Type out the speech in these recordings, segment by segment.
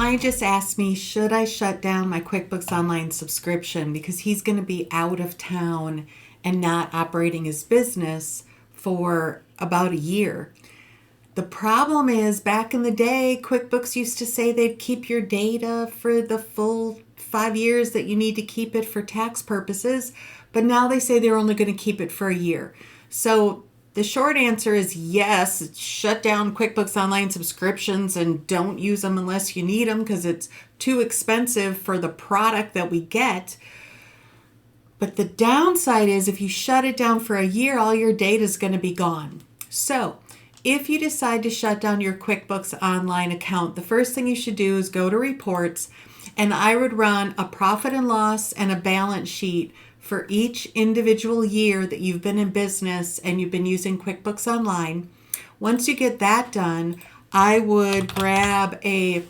guy just asked me, should I shut down my QuickBooks Online subscription because he's going to be out of town and not operating his business for about a year. The problem is, back in the day, QuickBooks used to say they'd keep your data for the full 5 years that you need to keep it for tax purposes, but now they say they're only going to keep it for a year. So the short answer is yes, shut down QuickBooks Online subscriptions and don't use them unless you need them because it's too expensive for the product that we get. But the downside is if you shut it down for a year, all your data is going to be gone. So if you decide to shut down your QuickBooks Online account, the first thing you should do is go to reports, and I would run a profit and loss and a balance sheet for each individual year that you've been in business and you've been using QuickBooks Online. Once you get that done, I would grab a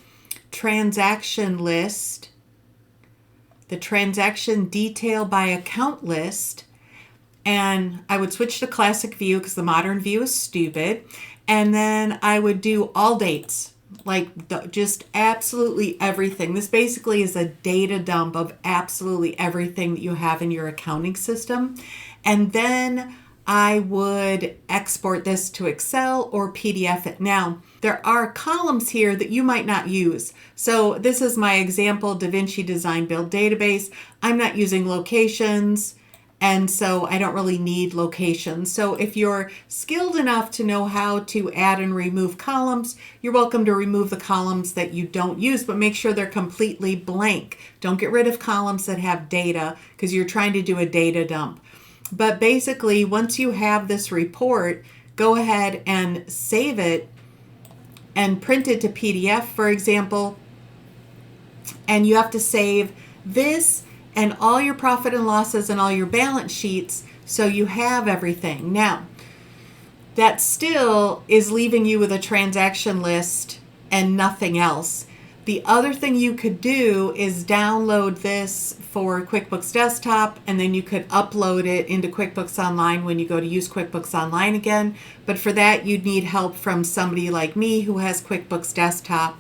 transaction list, the transaction detail by account list, and I would switch to classic view because the modern view is stupid. And then I would do all dates, like just absolutely everything. This basically is a data dump of absolutely everything that you have in your accounting system. And then I would export this to Excel or PDF it. Now, there are columns here that you might not use. So this is my example DaVinci Design Build database. I'm not using locations, and so I don't really need locations. So if you're skilled enough to know how to add and remove columns, you're welcome to remove the columns that you don't use, but make sure they're completely blank. Don't get rid of columns that have data because you're trying to do a data dump. But basically, once you have this report, go ahead and save it and print it to PDF, for example. And you have to save this and all your profit and losses and all your balance sheets so you have everything. Now, that still is leaving you with a transaction list and nothing else. The other thing you could do is download this for QuickBooks Desktop, and then you could upload it into QuickBooks Online when you go to use QuickBooks Online again. But for that, you'd need help from somebody like me who has QuickBooks Desktop,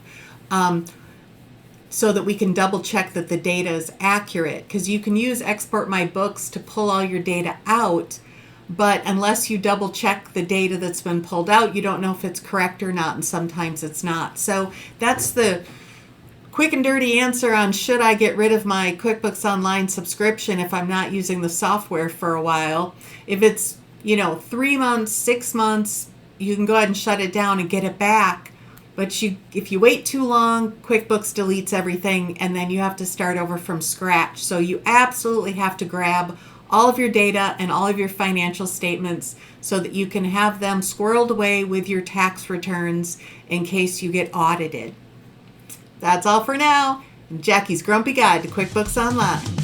so that we can double check that the data is accurate. Because you can use Export My Books to pull all your data out, but unless you double check the data that's been pulled out, you don't know if it's correct or not, and sometimes it's not. So that's the quick and dirty answer on should I get rid of my QuickBooks Online subscription if I'm not using the software for a while. If it's 3 months, 6 months, you can go ahead and shut it down and get it back. But if you wait too long, QuickBooks deletes everything and then you have to start over from scratch. So you absolutely have to grab all of your data and all of your financial statements so that you can have them squirreled away with your tax returns in case you get audited. That's all for now. Jackie's Grumpy Guide to QuickBooks Online.